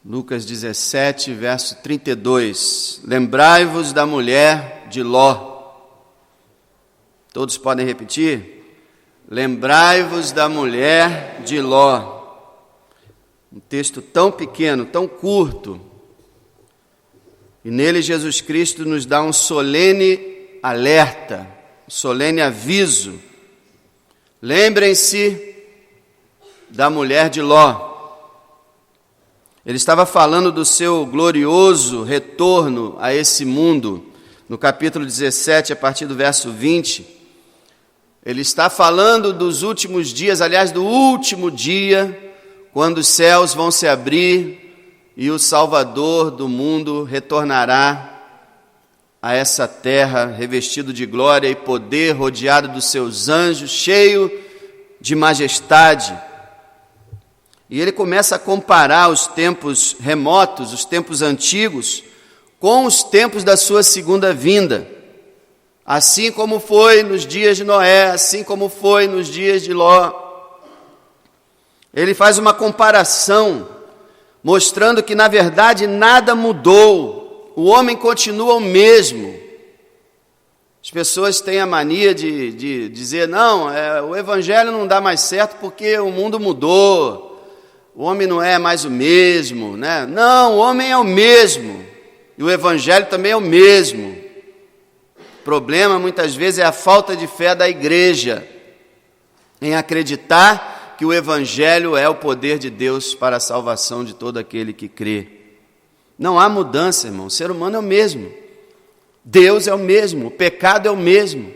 Lucas 17, verso 32. Lembrai-vos da mulher de Ló. Todos podem repetir? Lembrai-vos da mulher de Ló. Um texto tão pequeno, tão curto. E nele Jesus Cristo nos dá um solene alerta, um solene aviso. Lembrem-se da mulher de Ló. Ele estava falando do seu glorioso retorno a esse mundo, no capítulo 17, a partir do verso 20. Ele está falando dos últimos dias, aliás, do último dia, quando os céus vão se abrir e o Salvador do mundo retornará a essa terra, revestido de glória e poder, rodeado dos seus anjos, cheio de majestade. E ele começa a comparar os tempos remotos, os tempos antigos, com os tempos da sua segunda vinda. Assim como foi nos dias de Noé, assim como foi nos dias de Ló. Ele faz uma comparação, mostrando que, na verdade, nada mudou. O homem continua o mesmo. As pessoas têm a mania de dizer, não, o evangelho não dá mais certo porque o mundo mudou. O homem não é mais o mesmo, né? Não, o homem é o mesmo. E o evangelho também é o mesmo. O problema, muitas vezes, é a falta de fé da igreja em acreditar que o evangelho é o poder de Deus para a salvação de todo aquele que crê. Não há mudança, irmão. O ser humano é o mesmo. Deus é o mesmo. O pecado é o mesmo.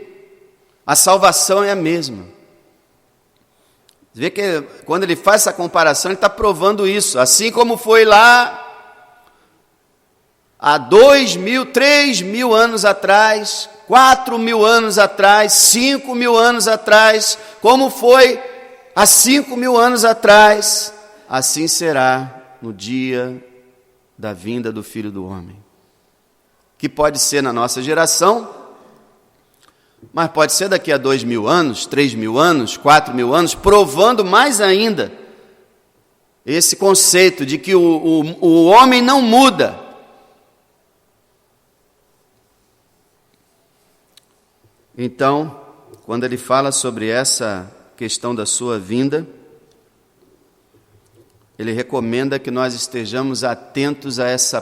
A salvação é a mesma. Você vê que quando ele faz essa comparação, ele está provando isso. Assim como foi lá há 2.000, 3.000 anos atrás, 4.000 anos atrás, 5.000 anos atrás, como foi há 5.000 anos atrás, assim será no dia da vinda do Filho do Homem. Que pode ser na nossa geração, mas pode ser daqui a 2.000 anos, 3.000 anos, 4.000 anos, provando mais ainda esse conceito de que o homem não muda. Então, quando ele fala sobre essa questão da sua vinda, ele recomenda que nós estejamos atentos a essa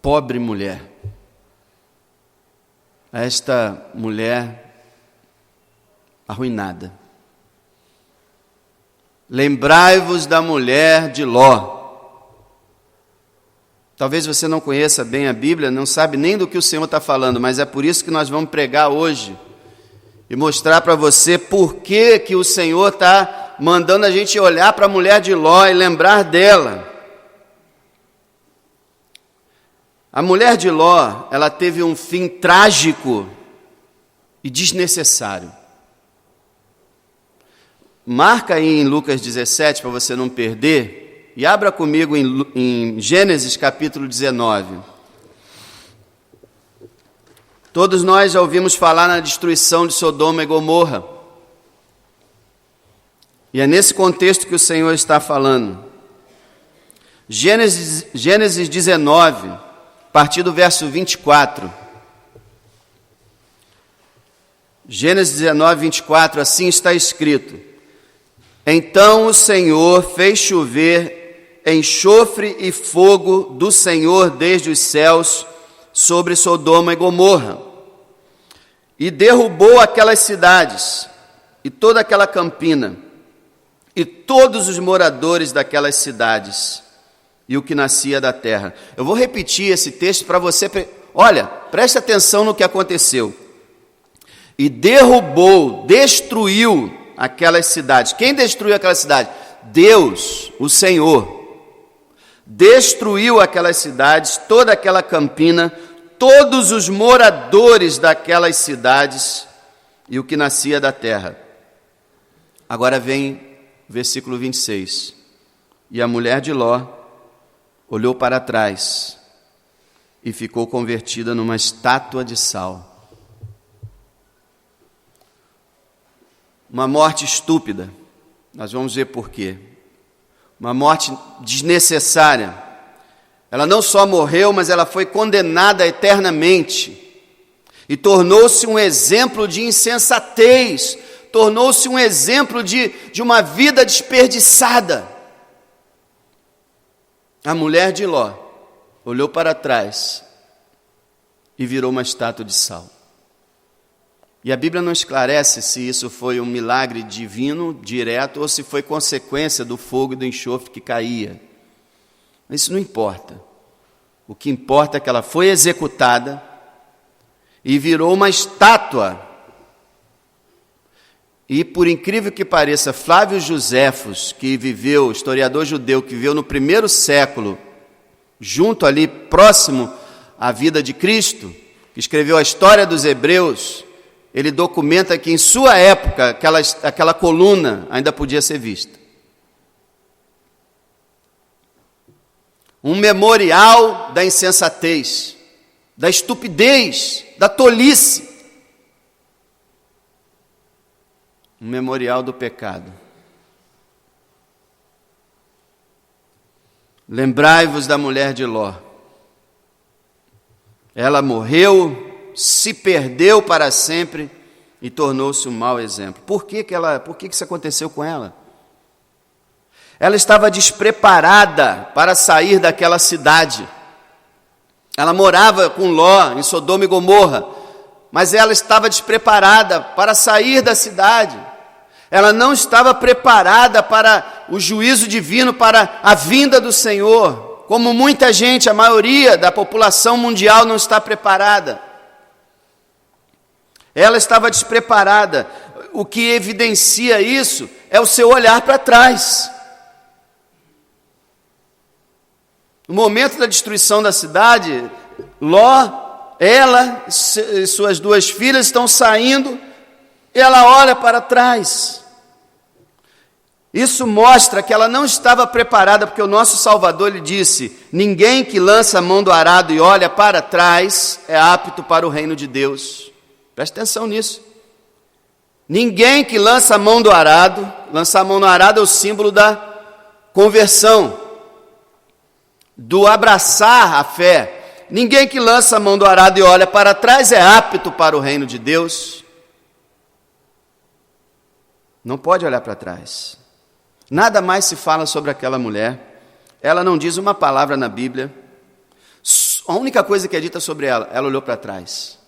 pobre mulher. A esta mulher arruinada. Lembrai-vos da mulher de Ló. Talvez você não conheça bem a Bíblia, não sabe nem do que o Senhor está falando, mas é por isso que nós vamos pregar hoje e mostrar para você por que o Senhor está mandando a gente olhar para a mulher de Ló e lembrar dela. A mulher de Ló, ela teve um fim trágico e desnecessário. Marca aí em Lucas 17, para você não perder, e abra comigo em Gênesis capítulo 19. Todos nós já ouvimos falar na destruição de Sodoma e Gomorra. E é nesse contexto que o Senhor está falando. Gênesis 19, a partir do verso 24. Gênesis 19, 24, assim está escrito: Então o Senhor fez chover enxofre e fogo do Senhor desde os céus sobre Sodoma e Gomorra, e derrubou aquelas cidades, e toda aquela campina, e todos os moradores daquelas cidades, e o que nascia da terra. Eu vou repetir esse texto para você. Olha, preste atenção no que aconteceu. E derrubou, destruiu aquelas cidades. Quem destruiu aquelas cidades? Deus, o Senhor. Destruiu aquelas cidades, toda aquela campina, todos os moradores daquelas cidades e o que nascia da terra. Agora vem o versículo 26. E a mulher de Ló olhou para trás e ficou convertida numa estátua de sal. Uma morte estúpida, nós vamos ver por quê. Uma morte desnecessária. Ela não só morreu, mas ela foi condenada eternamente. E tornou-se um exemplo de insensatez, tornou-se um exemplo de uma vida desperdiçada. A mulher de Ló olhou para trás e virou uma estátua de sal. E a Bíblia não esclarece se isso foi um milagre divino, direto, ou se foi consequência do fogo e do enxofre que caía. Isso não importa. O que importa é que ela foi executada e virou uma estátua. E, por incrível que pareça, Flávio Joséfos, que viveu, historiador judeu, que viveu no 1º século, junto ali, próximo à vida de Cristo, que escreveu a história dos Hebreus, ele documenta que em sua época aquela coluna ainda podia ser vista. Um memorial da insensatez, da estupidez, da tolice. Um memorial do pecado. Lembrai-vos da mulher de Ló. Ela morreu, se perdeu para sempre e tornou-se um mau exemplo. Por que isso aconteceu com ela? Ela estava despreparada para sair daquela cidade. Ela morava com Ló em Sodoma e Gomorra, mas ela estava despreparada para sair da cidade. Ela não estava preparada para o juízo divino, para a vinda do Senhor. Como muita gente, a maioria da população mundial não está preparada. Ela estava despreparada. O que evidencia isso é o seu olhar para trás. No momento da destruição da cidade, Ló, ela e suas 2 filhas estão saindo, e ela olha para trás. Isso mostra que ela não estava preparada, porque o nosso Salvador lhe disse: ninguém que lança a mão do arado e olha para trás é apto para o reino de Deus. Preste atenção nisso. Ninguém que lança a mão do arado, lançar a mão no arado é o símbolo da conversão, do abraçar a fé. Ninguém que lança a mão do arado e olha para trás é apto para o reino de Deus. Não pode olhar para trás. Nada mais se fala sobre aquela mulher. Ela não diz uma palavra na Bíblia. A única coisa que é dita sobre ela olhou para trás.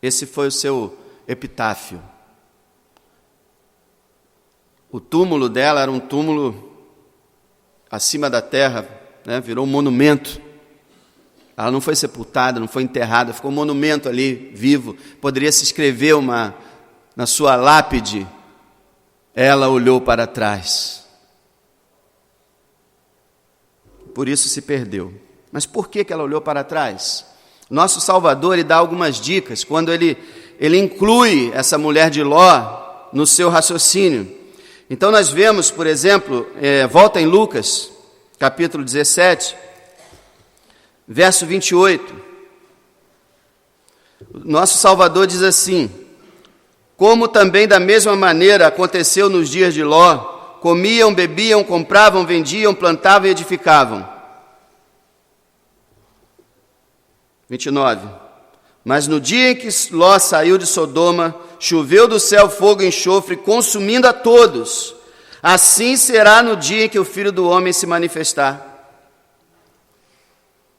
Esse foi o seu epitáfio. O túmulo dela era um túmulo acima da terra, né? Virou um monumento. Ela não foi sepultada, não foi enterrada, ficou um monumento ali, vivo. Poderia se escrever na sua lápide: ela olhou para trás. Por isso se perdeu. Mas por que ela olhou para trás? Nosso Salvador, ele dá algumas dicas quando ele inclui essa mulher de Ló no seu raciocínio. Então nós vemos, por exemplo, volta em Lucas, capítulo 17, verso 28. Nosso Salvador diz assim: como também da mesma maneira aconteceu nos dias de Ló, comiam, bebiam, compravam, vendiam, plantavam e edificavam. 29. Mas no dia em que Ló saiu de Sodoma, choveu do céu fogo e enxofre, consumindo a todos. Assim será no dia em que o Filho do Homem se manifestar.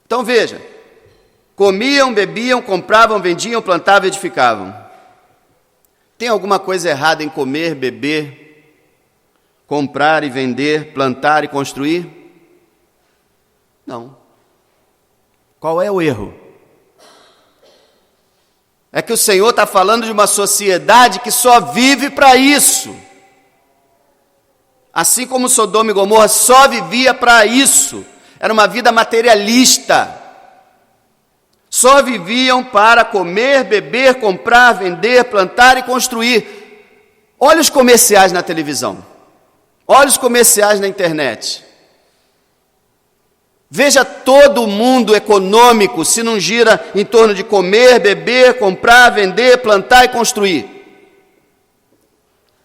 Então veja, comiam, bebiam, compravam, vendiam, plantavam e edificavam. Tem alguma coisa errada em comer, beber, comprar e vender, plantar e construir? Não. Qual é o erro? É que o Senhor está falando de uma sociedade que só vive para isso. Assim como Sodoma e Gomorra só vivia para isso. Era uma vida materialista. Só viviam para comer, beber, comprar, vender, plantar e construir. Olha os comerciais na televisão. Olha os comerciais na internet. Veja todo o mundo econômico se não gira em torno de comer, beber, comprar, vender, plantar e construir.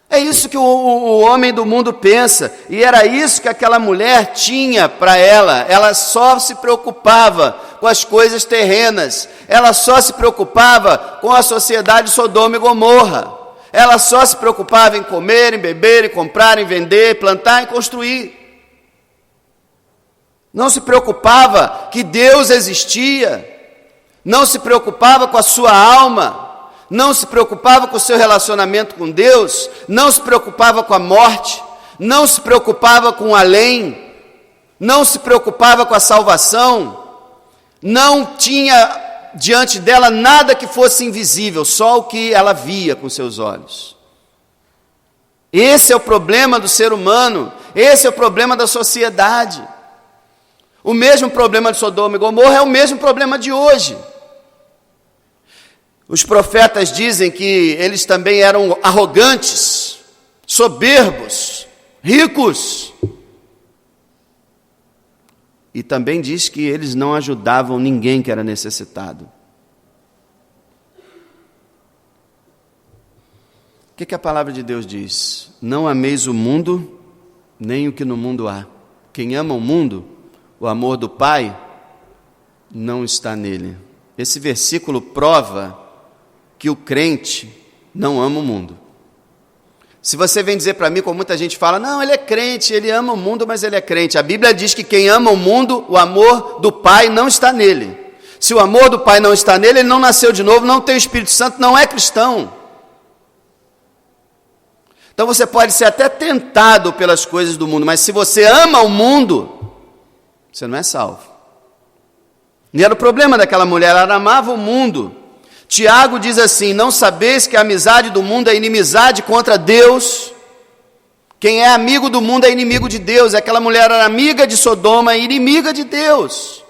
É isso que o homem do mundo pensa, e era isso que aquela mulher tinha para ela. Ela só se preocupava com as coisas terrenas, ela só se preocupava com a sociedade de Sodoma e Gomorra, ela só se preocupava em comer, em beber, em comprar, em vender, plantar e construir. Não se preocupava que Deus existia, não se preocupava com a sua alma, não se preocupava com o seu relacionamento com Deus, não se preocupava com a morte, não se preocupava com o além, não se preocupava com a salvação, não tinha diante dela nada que fosse invisível, só o que ela via com seus olhos. Esse é o problema do ser humano, esse é o problema da sociedade. O mesmo problema de Sodoma e Gomorra é o mesmo problema de hoje. Os profetas dizem que eles também eram arrogantes, soberbos, ricos. E também diz que eles não ajudavam ninguém que era necessitado. O que a palavra de Deus diz? Não ameis o mundo, nem o que no mundo há. Quem ama o mundo, o amor do Pai não está nele. Esse versículo prova que o crente não ama o mundo. Se você vem dizer para mim, como muita gente fala, não, ele é crente, ele ama o mundo, mas ele é crente. A Bíblia diz que quem ama o mundo, o amor do Pai não está nele. Se o amor do Pai não está nele, ele não nasceu de novo, não tem o Espírito Santo, não é cristão. Então você pode ser até tentado pelas coisas do mundo, mas se você ama o mundo, você não é salvo. E era o problema daquela mulher, ela amava o mundo. Tiago diz assim, não sabeis que a amizade do mundo é inimizade contra Deus? Quem é amigo do mundo é inimigo de Deus. Aquela mulher era amiga de Sodoma e inimiga de Deus.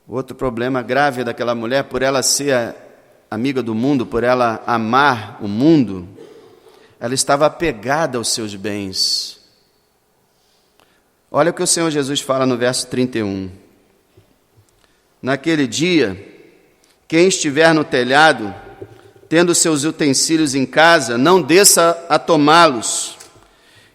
Outro problema grave daquela mulher, por ela ser amiga do mundo, por ela amar o mundo, ela estava apegada aos seus bens. Olha o que o Senhor Jesus fala no verso 31. Naquele dia, quem estiver no telhado, tendo seus utensílios em casa, não desça a tomá-los.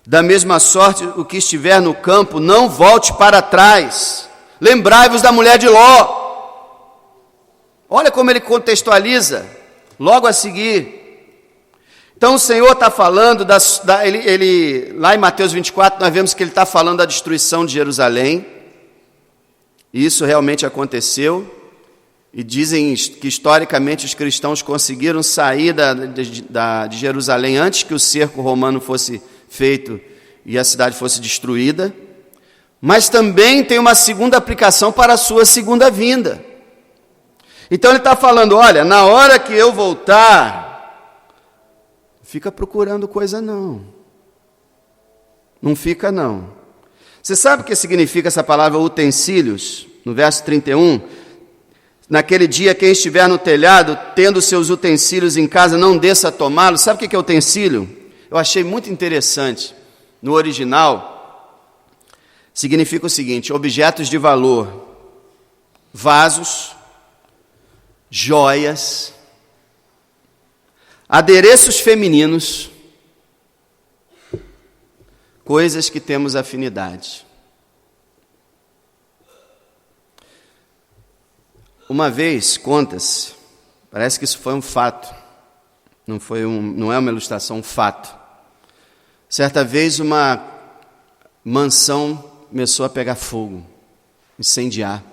Da mesma sorte, o que estiver no campo, não volte para trás. Lembrai-vos da mulher de Ló. Olha como ele contextualiza, logo a seguir. Então o Senhor está falando, lá em Mateus 24, nós vemos que ele está falando da destruição de Jerusalém, e isso realmente aconteceu, e dizem que historicamente os cristãos conseguiram sair de Jerusalém antes que o cerco romano fosse feito e a cidade fosse destruída, mas também tem uma segunda aplicação para a sua segunda vinda. Então ele está falando, olha, na hora que eu voltar, fica procurando coisa não. Não fica não. Você sabe o que significa essa palavra utensílios? No verso 31, naquele dia quem estiver no telhado, tendo seus utensílios em casa, não desça a tomá-los. Sabe o que é utensílio? Eu achei muito interessante. No original, significa o seguinte, objetos de valor, vasos, joias, adereços femininos, coisas que temos afinidade. Uma vez, conta-se, parece que isso foi um fato, não é uma ilustração, um fato. Certa vez uma mansão começou a pegar fogo, incendiar.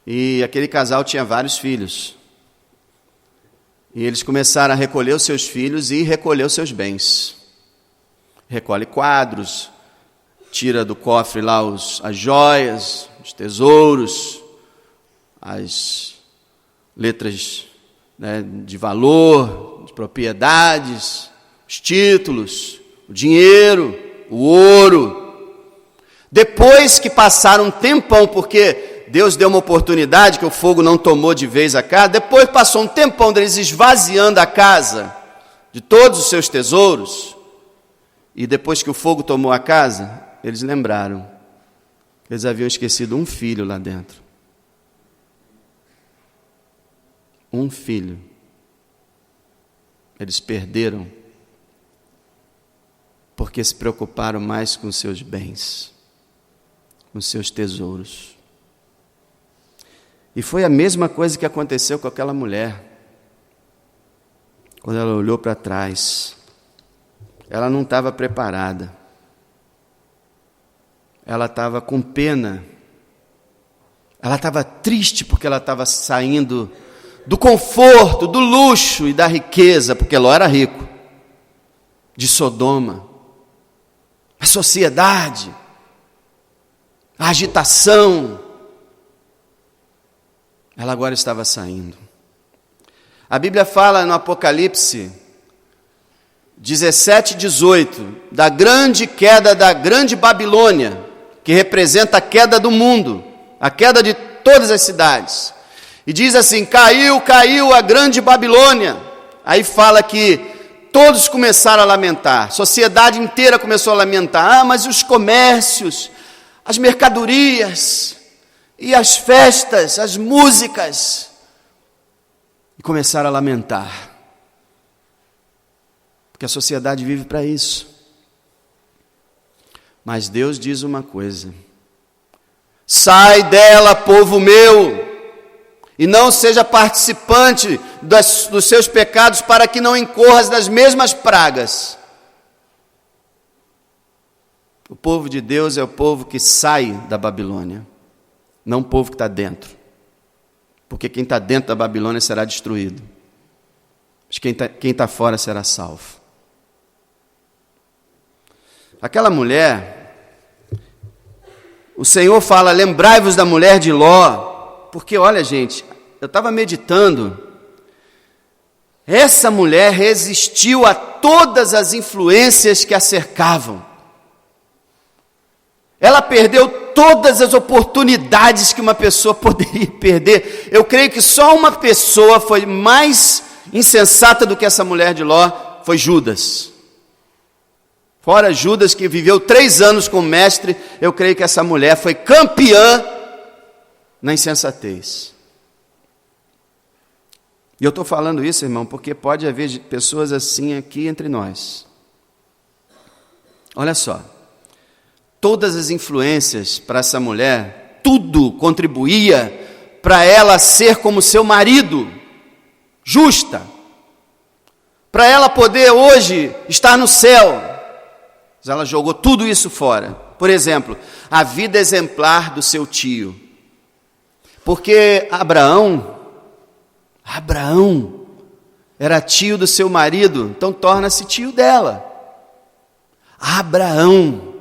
E aquele casal tinha vários filhos. E eles começaram a recolher os seus filhos e recolher os seus bens. Recolhe quadros, tira do cofre lá as joias, os tesouros, as letras, né, de valor, de propriedades, os títulos, o dinheiro, o ouro. Depois que passaram um tempão, porque Deus deu uma oportunidade que o fogo não tomou de vez a casa, depois passou um tempão deles esvaziando a casa, de todos os seus tesouros. E depois que o fogo tomou a casa, eles lembraram. Eles haviam esquecido um filho lá dentro. Um filho. Eles perderam porque se preocuparam mais com seus bens, com seus tesouros. E foi a mesma coisa que aconteceu com aquela mulher. Quando ela olhou para trás, ela não estava preparada. Ela estava com pena. Ela estava triste porque ela estava saindo do conforto, do luxo e da riqueza, porque Ló era rico, de Sodoma. A sociedade, a agitação. Ela agora estava saindo. A Bíblia fala no Apocalipse 17:18, da grande queda da grande Babilônia, que representa a queda do mundo, a queda de todas as cidades. E diz assim: caiu a grande Babilônia. Aí fala que todos começaram a lamentar, a sociedade inteira começou a lamentar. Mas os comércios, as mercadorias, e as festas, as músicas, e começaram a lamentar, porque a sociedade vive para isso. Mas Deus diz uma coisa: sai dela, povo meu, e não seja participante dos seus pecados, para que não incorras nas mesmas pragas. O povo de Deus é o povo que sai da Babilônia, não o povo que está dentro. Porque quem está dentro da Babilônia será destruído, mas quem está fora será salvo. Aquela mulher, o Senhor fala: lembrai-vos da mulher de Ló. Porque, olha, gente, eu estava meditando, essa mulher resistiu a todas as influências que a cercavam. Ela perdeu todas as oportunidades que uma pessoa poderia perder. Eu creio que só uma pessoa foi mais insensata do que essa mulher de Ló, foi Judas. Fora Judas, que viveu 3 anos com o mestre, eu creio que essa mulher foi campeã na insensatez. E eu estou falando isso, irmão, porque pode haver pessoas assim aqui entre nós. Olha só, todas as influências para essa mulher, tudo contribuía para ela ser como seu marido, justa, para ela poder hoje estar no céu. Mas ela jogou tudo isso fora. Por exemplo, a vida exemplar do seu tio. Porque Abraão era tio do seu marido, então torna-se tio dela. Abraão,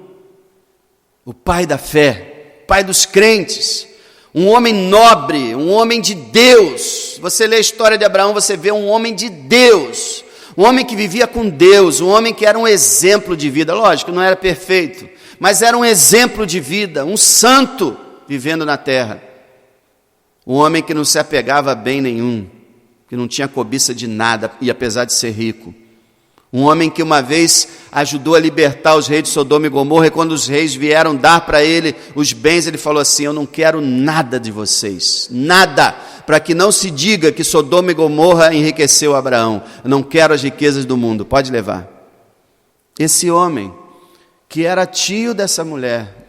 o pai da fé, pai dos crentes, um homem nobre, um homem de Deus. Você lê a história de Abraão, você vê um homem de Deus, um homem que vivia com Deus, um homem que era um exemplo de vida. Lógico, não era perfeito, mas era um exemplo de vida, um santo vivendo na terra. Um homem que não se apegava a bem nenhum, que não tinha cobiça de nada, e apesar de ser rico. Um homem que uma vez ajudou a libertar os reis de Sodoma e Gomorra, e quando os reis vieram dar para ele os bens, ele falou assim: eu não quero nada de vocês, nada, para que não se diga que Sodoma e Gomorra enriqueceu Abraão. Eu não quero as riquezas do mundo, pode levar. Esse homem, que era tio dessa mulher,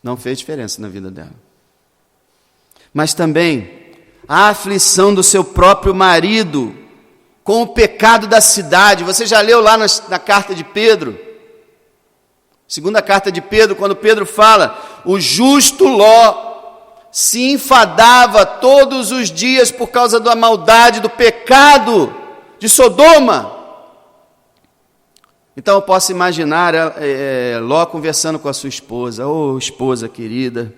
não fez diferença na vida dela. Mas também a aflição do seu próprio marido com o pecado da cidade. Você já leu lá na carta de Pedro? Segunda carta de Pedro, quando Pedro fala: o justo Ló se enfadava todos os dias por causa da maldade, do pecado de Sodoma. Então eu posso imaginar Ló conversando com a sua esposa: ô esposa querida,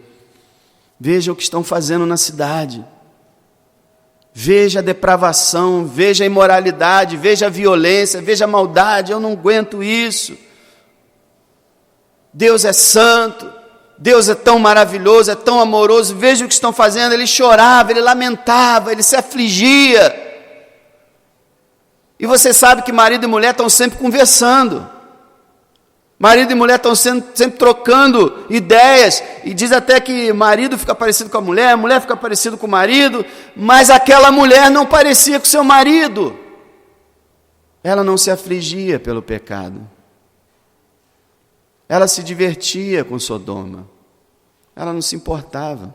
veja o que estão fazendo na cidade, veja a depravação, veja a imoralidade, veja a violência, veja a maldade, eu não aguento isso. Deus é santo, Deus é tão maravilhoso, é tão amoroso, veja o que estão fazendo. Ele chorava, ele lamentava, ele se afligia. E você sabe que marido e mulher estão sempre conversando. Marido e mulher estão sempre trocando ideias. E diz até que marido fica parecido com a mulher fica parecido com o marido. Mas aquela mulher não parecia com seu marido. Ela não se afligia pelo pecado. Ela se divertia com Sodoma. Ela não se importava.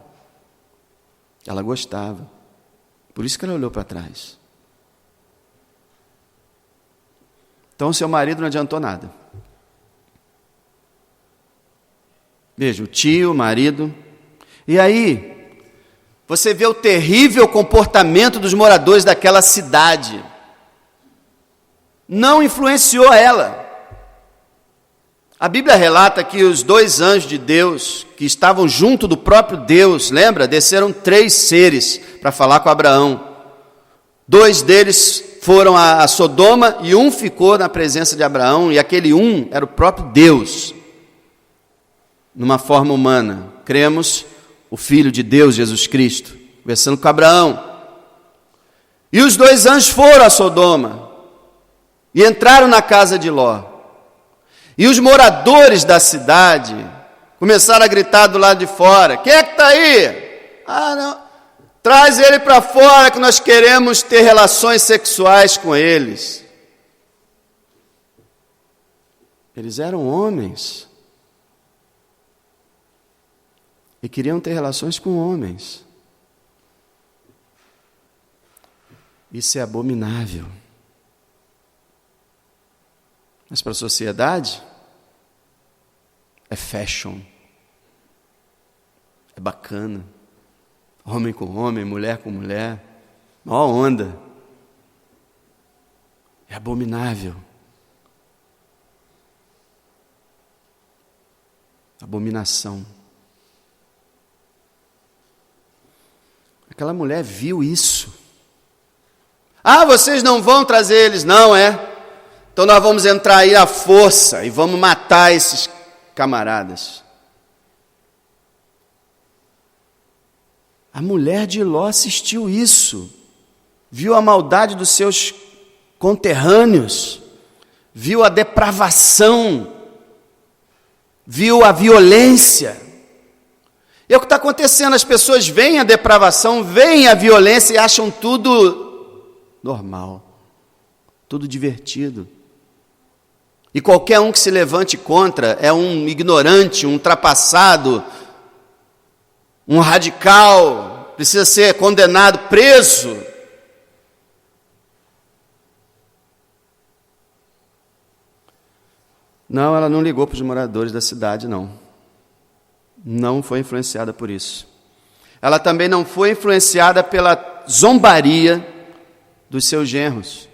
Ela gostava. Por isso que ela olhou para trás. Então, seu marido não adiantou nada. Veja, o tio, o marido. E aí, você vê o terrível comportamento dos moradores daquela cidade. Não influenciou ela. A Bíblia relata que os 2 anjos de Deus, que estavam junto do próprio Deus, lembra? Desceram 3 seres para falar com Abraão. 2 deles foram a Sodoma e um ficou na presença de Abraão, e aquele um era o próprio Deus, numa forma humana. Cremos o Filho de Deus, Jesus Cristo, conversando com Abraão. E os 2 anjos foram a Sodoma e entraram na casa de Ló. E os moradores da cidade começaram a gritar do lado de fora: quem é que está aí? Ah, não, traz ele para fora que nós queremos ter relações sexuais com eles. Eles eram homens e queriam ter relações com homens. Isso é abominável. Mas para a sociedade, é fashion, é bacana. Homem com homem, mulher com mulher, maior onda. É abominável. Abominação. Aquela mulher viu isso. Ah, vocês não vão trazer eles, não, é? Então nós vamos entrar aí à força e vamos matar esses camaradas. A mulher de Ló assistiu isso, viu a maldade dos seus conterrâneos, viu a depravação, viu a violência. E é o que está acontecendo, as pessoas veem a depravação, veem a violência e acham tudo normal, tudo divertido. E qualquer um que se levante contra é um ignorante, um ultrapassado, um radical, precisa ser condenado, preso. Não, ela não ligou para os moradores da cidade, não. Não foi influenciada por isso. Ela também não foi influenciada pela zombaria dos seus genros.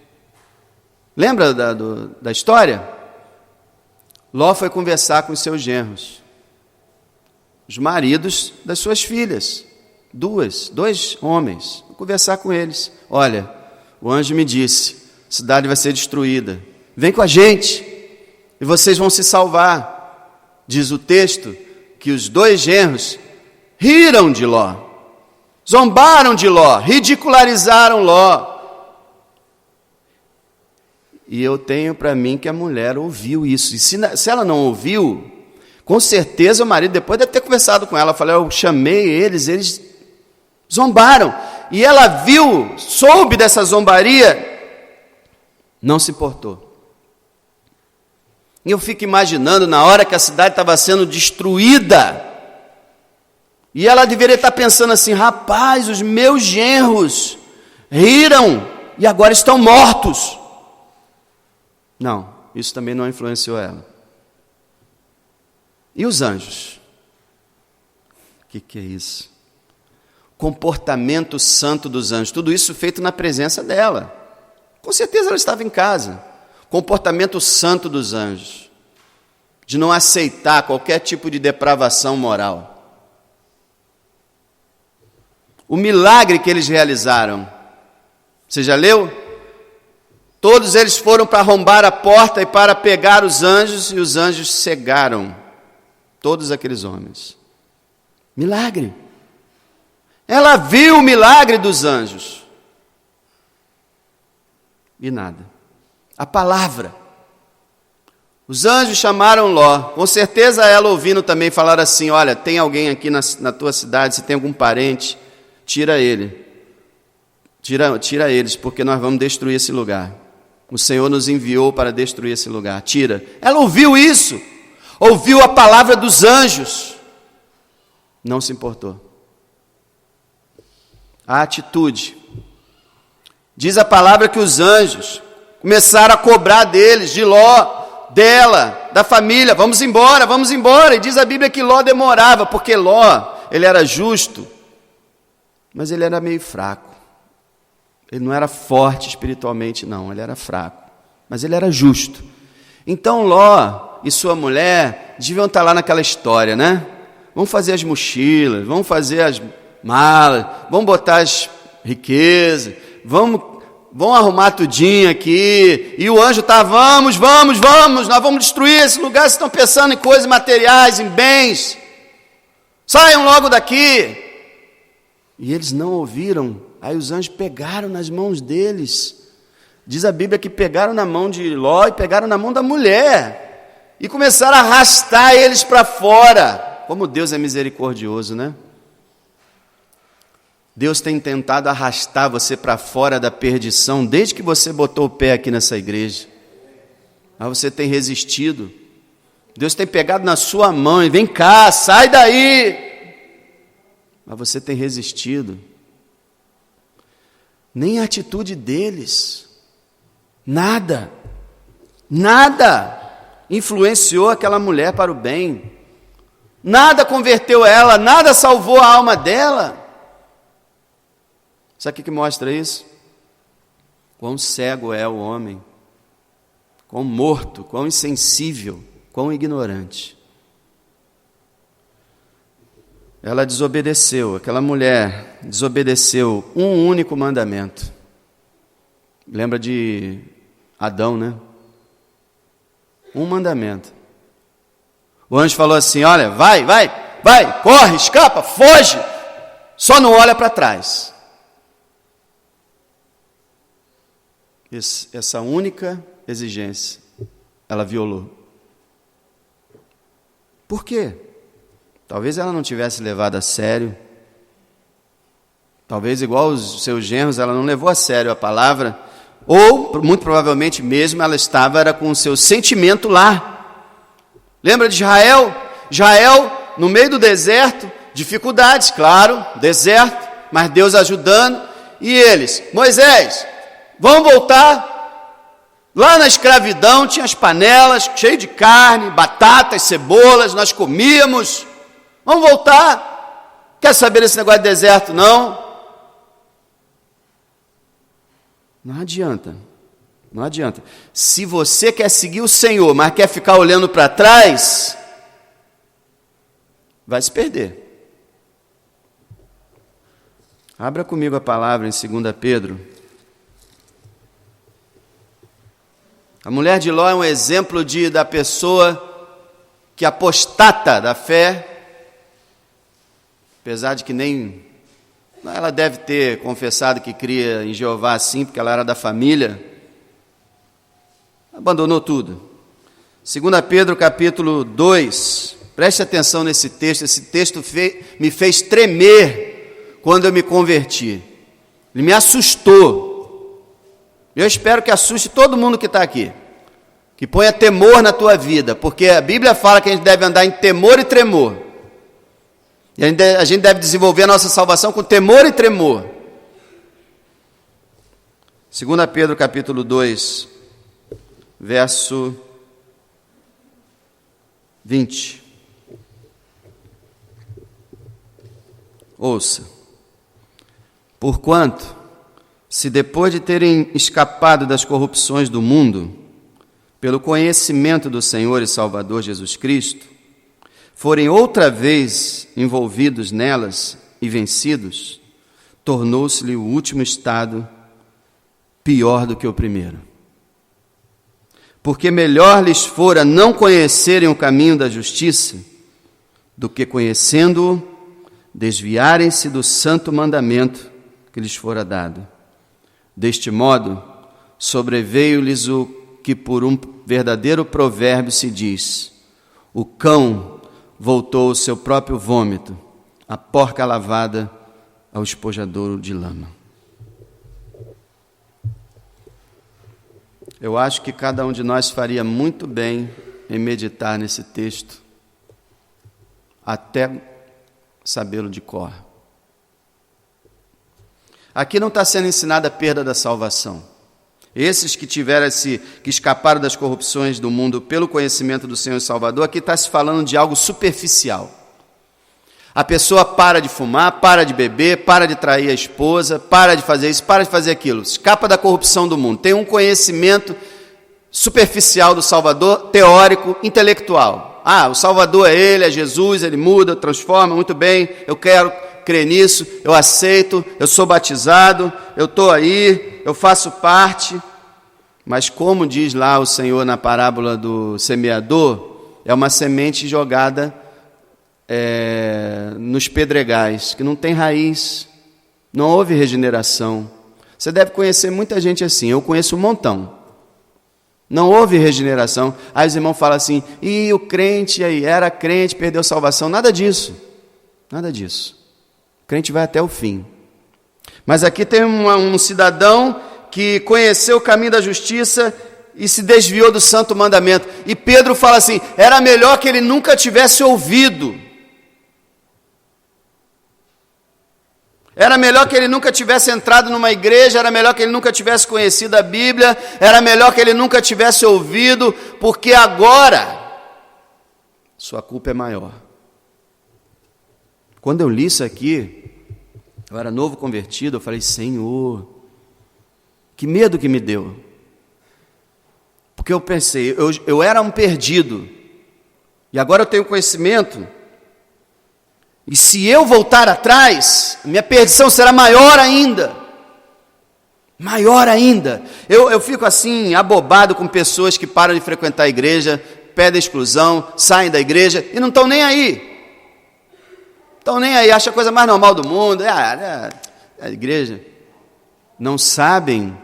Lembra da história? Ló foi conversar com os seus genros, os maridos das suas filhas, dois homens, vou conversar com eles. Olha, o anjo me disse, a cidade vai ser destruída, vem com a gente, e vocês vão se salvar. Diz o texto que os 2 genros riram de Ló, zombaram de Ló, ridicularizaram Ló. E eu tenho para mim que a mulher ouviu isso. E se ela não ouviu, com certeza o marido depois deve ter conversado com ela. Eu falei, eu chamei eles zombaram. E ela viu, soube dessa zombaria, não se importou. E eu fico imaginando, na hora que a cidade estava sendo destruída, e ela deveria estar pensando assim, rapaz, os meus genros riram e agora estão mortos. Não, isso também não influenciou ela. E os anjos? O que é isso? Comportamento santo dos anjos. Tudo isso feito na presença dela. Com certeza ela estava em casa. Comportamento santo dos anjos. De não aceitar qualquer tipo de depravação moral. O milagre que eles realizaram. Você já leu? Todos eles foram para arrombar a porta e para pegar os anjos, e os anjos cegaram todos aqueles homens. Milagre. Ela viu o milagre dos anjos. E nada. A palavra. Os anjos chamaram Ló. Com certeza ela ouvindo também falaram assim, olha, tem alguém aqui na tua cidade, se tem algum parente, tira ele. Tira eles, porque nós vamos destruir esse lugar. O Senhor nos enviou para destruir esse lugar. Tira. Ela ouviu isso. Ouviu a palavra dos anjos. Não se importou. A atitude. Diz a palavra que os anjos começaram a cobrar deles, de Ló, dela, da família. Vamos embora, vamos embora. E diz a Bíblia que Ló demorava, porque Ló, ele era justo, mas ele era meio fraco. Ele não era forte espiritualmente, não. Ele era fraco. Mas ele era justo. Então Ló e sua mulher deviam estar lá naquela história, né? Vamos fazer as mochilas, vamos fazer as malas, vamos botar as riquezas, vamos arrumar tudinho aqui. E o anjo está, vamos, nós vamos destruir esse lugar. Vocês estão pensando em coisas materiais, em bens. Saiam logo daqui. E eles não ouviram. Aí os anjos pegaram nas mãos deles. Diz a Bíblia que pegaram na mão de Ló e pegaram na mão da mulher. E começaram a arrastar eles para fora. Como Deus é misericordioso, né? Deus tem tentado arrastar você para fora da perdição desde que você botou o pé aqui nessa igreja. Mas você tem resistido. Deus tem pegado na sua mão e vem cá, sai daí. Mas você tem resistido. Nem a atitude deles, nada influenciou aquela mulher para o bem, nada converteu ela, nada salvou a alma dela. Sabe o que mostra isso? Quão cego é o homem, quão morto, quão insensível, quão ignorante. Ela desobedeceu, aquela mulher desobedeceu um único mandamento. Lembra de Adão, né? Um mandamento. O anjo falou assim, olha, vai, corre, escapa, foge, só não olha para trás. Essa única exigência, ela violou. Por quê? Talvez ela não tivesse levado a sério. Talvez, igual os seus genros, ela não levou a sério a palavra. Ou, muito provavelmente mesmo, ela estava com o seu sentimento lá. Lembra de Israel? Israel, no meio do deserto, dificuldades, claro, deserto, mas Deus ajudando. E eles, Moisés, vamos voltar. Lá na escravidão tinha as panelas cheias de carne, batatas, cebolas, nós comíamos. Vamos voltar. Quer saber desse negócio de deserto, não? Não adianta. Se você quer seguir o Senhor, mas quer ficar olhando para trás, vai se perder. Abra comigo a palavra em 2 Pedro. A mulher de Ló é um exemplo da pessoa que apostata da fé, apesar de que nem... Ela deve ter confessado que cria em Jeová sim, porque ela era da família. Abandonou tudo. 2 Pedro capítulo 2, preste atenção nesse texto. Esse texto me fez tremer quando eu me converti. Ele me assustou. Eu espero que assuste todo mundo que está aqui. Que ponha temor na tua vida, porque a Bíblia fala que a gente deve andar em temor e tremor. E a gente deve desenvolver a nossa salvação com temor e tremor. 2 Pedro capítulo 2, verso 20. Ouça. Porquanto, se depois de terem escapado das corrupções do mundo, pelo conhecimento do Senhor e Salvador Jesus Cristo, forem outra vez envolvidos nelas e vencidos, tornou-se-lhe o último estado pior do que o primeiro. Porque melhor lhes fora não conhecerem o caminho da justiça, do que conhecendo-o, desviarem-se do santo mandamento que lhes fora dado. Deste modo, sobreveio-lhes o que por um verdadeiro provérbio se diz: o cão voltou ao seu próprio vômito, a porca lavada ao espojadouro de lama. Eu acho que cada um de nós faria muito bem em meditar nesse texto, até sabê-lo de cor. Aqui não está sendo ensinada a perda da salvação. Esses que que escaparam das corrupções do mundo pelo conhecimento do Senhor e Salvador, aqui está se falando de algo superficial. A pessoa para de fumar, para de beber, para de trair a esposa, para de fazer isso, para de fazer aquilo. Escapa da corrupção do mundo. Tem um conhecimento superficial do Salvador, teórico, intelectual. O Salvador é Ele, é Jesus, Ele muda, transforma, muito bem, eu quero crer nisso, eu aceito, eu sou batizado, eu estou aí, eu faço parte. Mas como diz lá o Senhor na parábola do semeador, é uma semente jogada nos pedregais, que não tem raiz, não houve regeneração. Você deve conhecer muita gente assim, eu conheço um montão. Não houve regeneração. Aí os irmãos falam assim, o crente aí, era crente, perdeu salvação. Nada disso, nada disso. O crente vai até o fim. Mas aqui tem um cidadão que conheceu o caminho da justiça e se desviou do santo mandamento. E Pedro fala assim, era melhor que ele nunca tivesse ouvido. Era melhor que ele nunca tivesse entrado numa igreja, era melhor que ele nunca tivesse conhecido a Bíblia, era melhor que ele nunca tivesse ouvido, porque agora sua culpa é maior. Quando eu li isso aqui, eu era novo convertido, eu falei, Senhor, que medo que me deu. Porque eu pensei, eu era um perdido, e agora eu tenho conhecimento. E se eu voltar atrás, minha perdição será maior ainda. Maior ainda. Eu fico assim, abobado com pessoas que param de frequentar a igreja, pedem exclusão, saem da igreja e não estão nem aí. Estão nem aí, acham a coisa mais normal do mundo. A igreja. Não sabem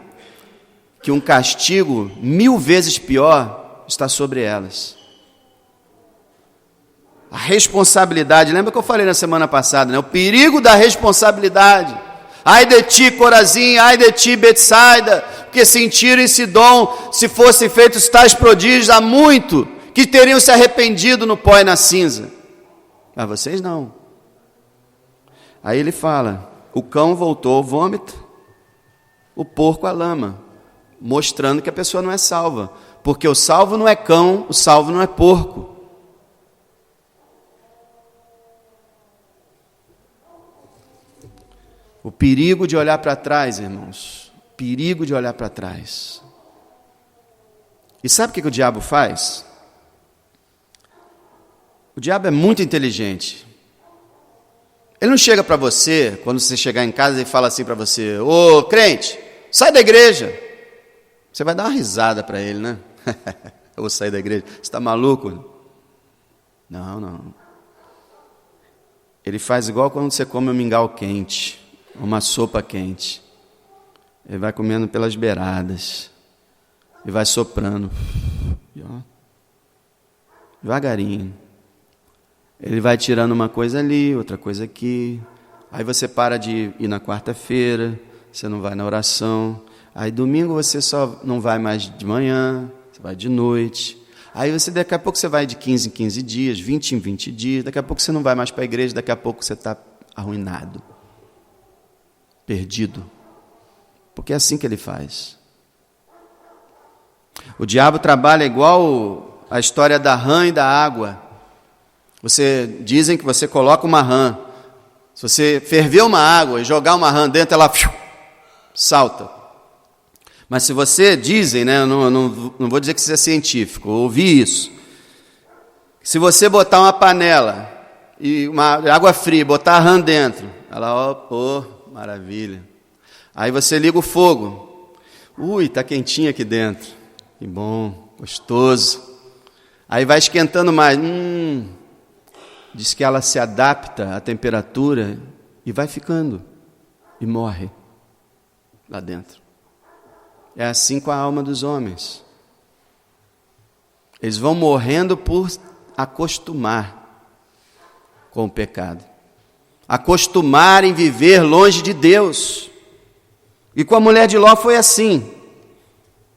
que um castigo 1000 vezes pior está sobre elas. A responsabilidade, lembra que eu falei na semana passada, né? O perigo da responsabilidade. Ai de ti, Corazim, ai de ti, Betsaida, porque se em Tiro e Sidom, se fossem feitos tais prodígios, há muito que teriam se arrependido no pó e na cinza. Mas vocês não. Aí ele fala, o cão voltou ao vômito, o porco à lama, mostrando que a pessoa não é salva, porque o salvo não é cão, o salvo não é porco. O perigo de olhar para trás, irmãos, perigo de olhar para trás. E sabe o que o diabo faz? O diabo é muito inteligente. Ele não chega para você, quando você chegar em casa, e fala assim para você, ô crente, sai da igreja. Você vai dar uma risada para ele, né? Eu vou sair da igreja. Você está maluco? Não. Ele faz igual quando você come um mingau quente, uma sopa quente. Ele vai comendo pelas beiradas. E vai soprando. E, ó, devagarinho. Ele vai tirando uma coisa ali, outra coisa aqui. Aí você para de ir na quarta-feira, você não vai na oração. Aí domingo você só não vai mais de manhã, você vai de noite. Aí daqui a pouco você vai de 15 em 15 dias, 20 em 20 dias. Daqui a pouco você não vai mais para a igreja, daqui a pouco você está arruinado. Perdido. Porque é assim que ele faz. O diabo trabalha igual a história da rã e da água. Dizem que você coloca uma rã. Se você ferver uma água e jogar uma rã dentro, ela salta. Mas se você, dizem, né, eu não vou dizer que isso é científico, eu ouvi isso. Se você botar uma panela e uma água fria, botar a rã dentro, ela, maravilha. Aí você liga o fogo. Está quentinho aqui dentro. Que bom, gostoso. Aí vai esquentando mais. Diz que ela se adapta à temperatura e vai ficando. E morre lá dentro. É assim com a alma dos homens. Eles vão morrendo por acostumar com o pecado. Acostumar em viver longe de Deus. E com a mulher de Ló foi assim.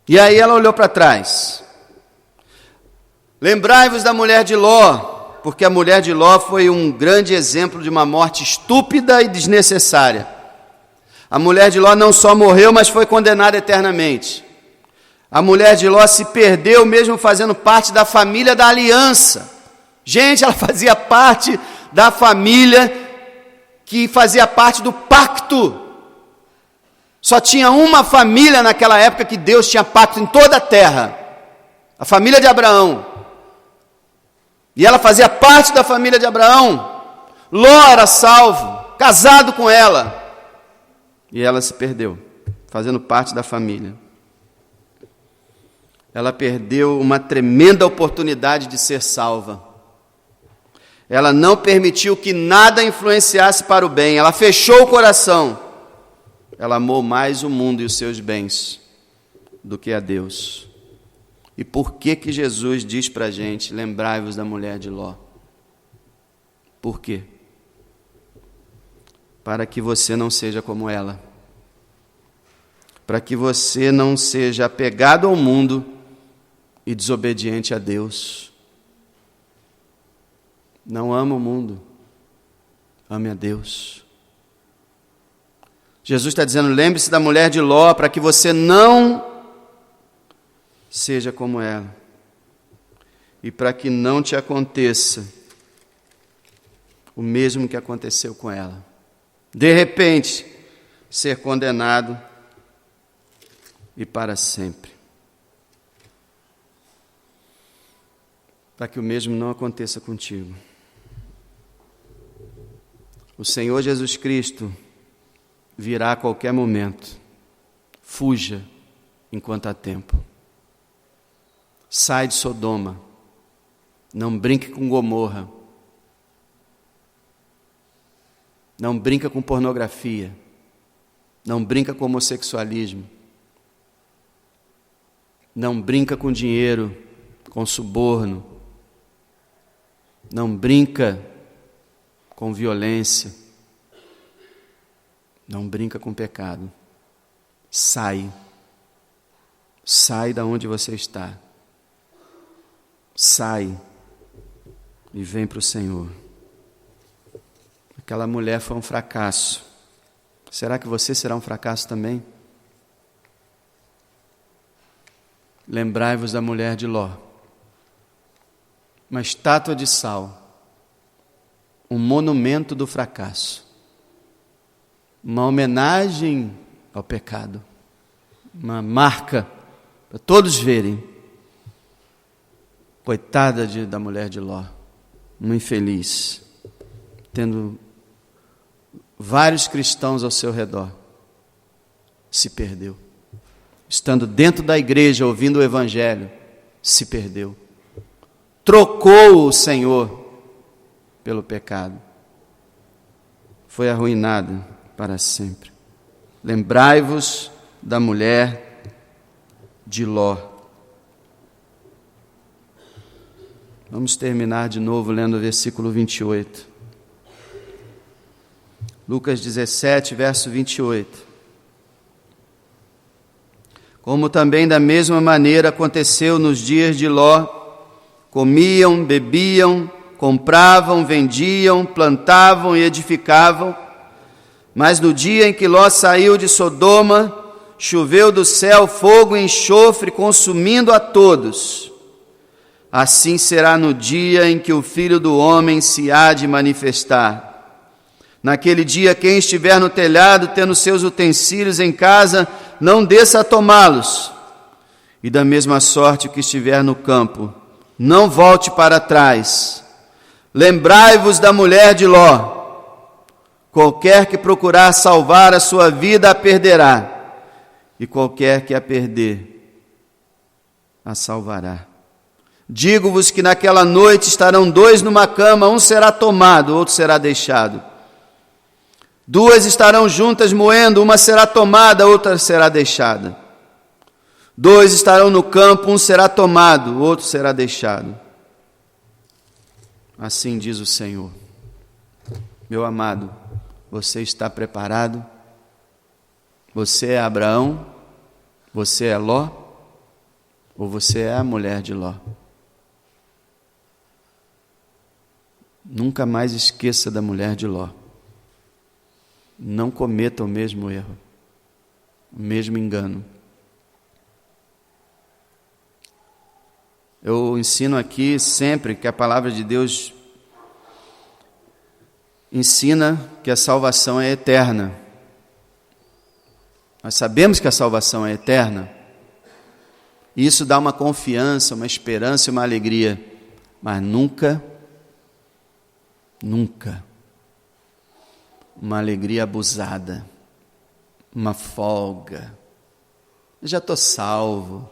E aí ela olhou para trás. Lembrai-vos da mulher de Ló, porque a mulher de Ló foi um grande exemplo de uma morte estúpida e desnecessária. A mulher de Ló não só morreu, mas foi condenada eternamente. A mulher de Ló se perdeu mesmo fazendo parte da família da aliança. Gente, ela fazia parte da família que fazia parte do pacto. Só tinha uma família naquela época que Deus tinha pacto em toda a terra. A família de Abraão. E ela fazia parte da família de Abraão. Ló era salvo, casado com ela. E ela se perdeu, fazendo parte da família. Ela perdeu uma tremenda oportunidade de ser salva. Ela não permitiu que nada influenciasse para o bem. Ela fechou o coração. Ela amou mais o mundo e os seus bens do que a Deus. E por que que Jesus diz para a gente, lembrai-vos da mulher de Ló? Por quê? Para que você não seja como ela. Para que você não seja apegado ao mundo e desobediente a Deus. Não ama o mundo, ame a Deus. Jesus está dizendo, lembre-se da mulher de Ló, para que você não seja como ela. E para que não te aconteça o mesmo que aconteceu com ela. De repente, ser condenado e para sempre. Para que o mesmo não aconteça contigo. O Senhor Jesus Cristo virá a qualquer momento. Fuja enquanto há tempo. Sai de Sodoma. Não brinque com Gomorra. Não brinca com pornografia. Não brinca com homossexualismo. Não brinca com dinheiro, com suborno. Não brinca com violência. Não brinca com pecado. Sai. Sai da onde você está. Sai e vem para o Senhor. Aquela mulher foi um fracasso. Será que você será um fracasso também? Lembrai-vos da mulher de Ló. Uma estátua de sal. Um monumento do fracasso. Uma homenagem ao pecado. Uma marca para todos verem. Coitada da mulher de Ló. Uma infeliz. Tendo vários cristãos ao seu redor. Se perdeu. Estando dentro da igreja, ouvindo o evangelho, se perdeu. Trocou o Senhor pelo pecado. Foi arruinada para sempre. Lembrai-vos da mulher de Ló. Vamos terminar de novo lendo o versículo 28. Lucas 17, verso 28. Como também da mesma maneira aconteceu nos dias de Ló, comiam, bebiam, compravam, vendiam, plantavam e edificavam, mas no dia em que Ló saiu de Sodoma, choveu do céu fogo e enxofre, consumindo a todos. Assim será no dia em que o Filho do Homem se há de manifestar. Naquele dia, quem estiver no telhado, tendo seus utensílios em casa, não desça a tomá-los. E da mesma sorte o que estiver no campo, não volte para trás. Lembrai-vos da mulher de Ló. Qualquer que procurar salvar a sua vida, a perderá. E qualquer que a perder, a salvará. Digo-vos que naquela noite estarão dois numa cama, um será tomado, outro será deixado. Duas estarão juntas moendo, uma será tomada, outra será deixada. 2 estarão no campo, um será tomado, o outro será deixado. Assim diz o Senhor. Meu amado, você está preparado? Você é Abraão? Você é Ló? Ou você é a mulher de Ló? Nunca mais esqueça da mulher de Ló. Não cometa o mesmo erro, o mesmo engano. Eu ensino aqui sempre que a palavra de Deus ensina que a salvação é eterna. Nós sabemos que a salvação é eterna. E isso dá uma confiança, uma esperança e uma alegria. Mas nunca uma alegria abusada, uma folga. Eu já estou salvo.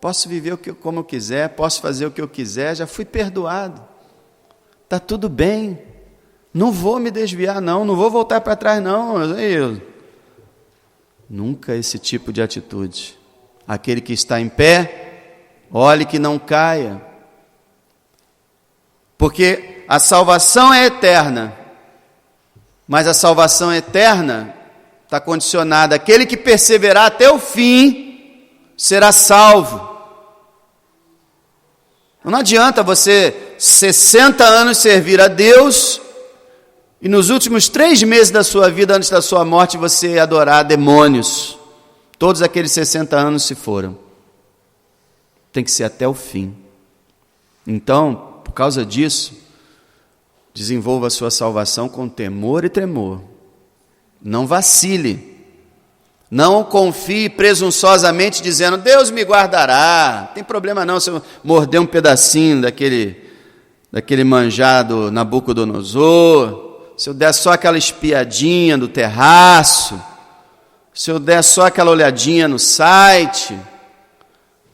Posso viver como eu quiser, posso fazer o que eu quiser, já fui perdoado. Está tudo bem. Não vou me desviar, não vou voltar para trás, não. Nunca esse tipo de atitude. Aquele que está em pé, olhe que não caia. Porque a salvação é eterna, mas a salvação eterna está condicionada. Aquele que perseverar até o fim será salvo. Não adianta você 60 anos servir a Deus e nos últimos 3 meses da sua vida, antes da sua morte, você adorar demônios. Todos aqueles 60 anos se foram. Tem que ser até o fim. Então, por causa disso, desenvolva a sua salvação com temor e tremor. Não vacile. Não confie presunçosamente dizendo, Deus me guardará. Não tem problema não se eu morder um pedacinho daquele manjado Nabucodonosor, se eu der só aquela espiadinha do terraço, se eu der só aquela olhadinha no site,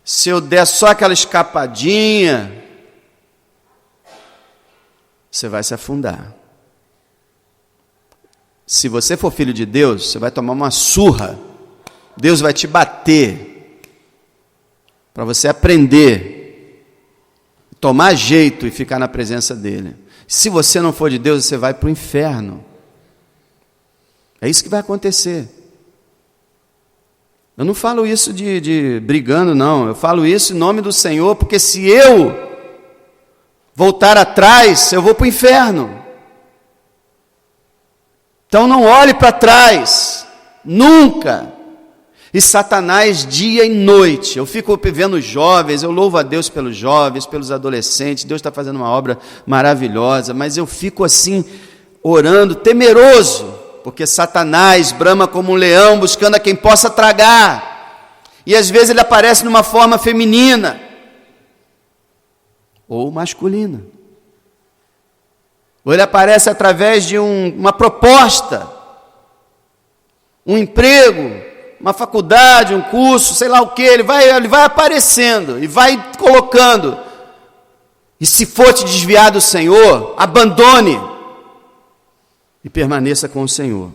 se eu der só aquela escapadinha, você vai se afundar. Se você for filho de Deus, você vai tomar uma surra. Deus vai te bater para você aprender, tomar jeito e ficar na presença dele. Se você não for de Deus, você vai para o inferno. É isso que vai acontecer. Eu não falo isso de brigando, não. Eu falo isso em nome do Senhor, porque se eu voltar atrás, eu vou para o inferno. Então não olhe para trás, nunca. E Satanás, dia e noite, eu fico vendo os jovens, eu louvo a Deus pelos jovens, pelos adolescentes, Deus está fazendo uma obra maravilhosa, mas eu fico assim, orando, temeroso, porque Satanás brama como um leão, buscando a quem possa tragar, e às vezes ele aparece numa forma feminina, ou masculina, ou ele aparece através de uma proposta, um emprego, uma faculdade, um curso, sei lá o que, ele vai aparecendo e vai colocando. E se for te desviar do Senhor, abandone e permaneça com o Senhor.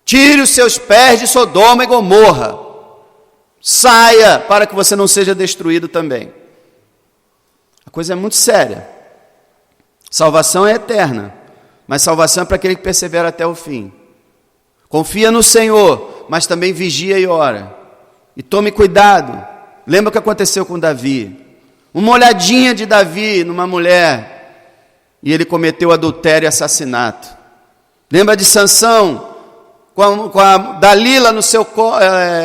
Tire os seus pés de Sodoma e Gomorra. Saia para que você não seja destruído também. A coisa é muito séria. Salvação é eterna, mas salvação é para aquele que persevera até o fim. Confia no Senhor, mas também vigia e ora. E tome cuidado. Lembra o que aconteceu com Davi? Uma olhadinha de Davi numa mulher, e ele cometeu adultério e assassinato. Lembra de Sansão, com a Dalila no seu colo,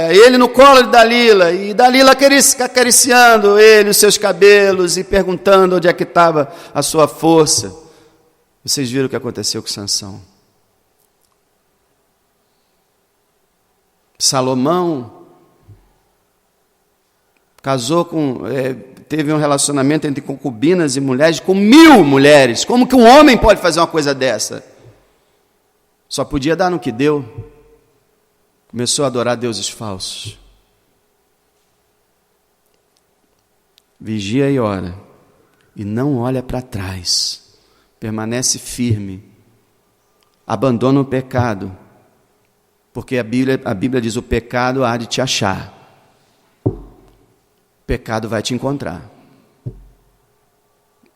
ele no colo de Dalila, e Dalila acariciando ele, os seus cabelos, e perguntando onde é que estava a sua força. Vocês viram o que aconteceu com Sansão? Salomão casou teve um relacionamento entre concubinas e mulheres com 1000 mulheres. Como que um homem pode fazer uma coisa dessa? Só podia dar no que deu. Começou a adorar deuses falsos. Vigia e ora. E não olha para trás. Permanece firme. Abandona o pecado. Porque a Bíblia diz: o pecado há de te achar. O pecado vai te encontrar.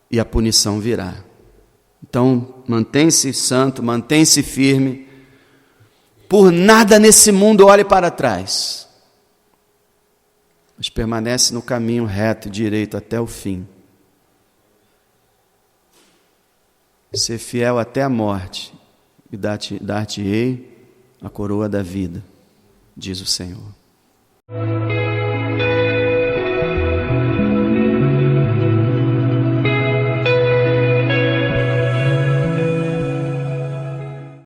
E a punição virá. Então, mantém-se santo, mantém-se firme. Por nada nesse mundo olhe para trás. Mas permanece no caminho reto e direito até o fim. Ser fiel até a morte, e dar-te-ei a coroa da vida, diz o Senhor.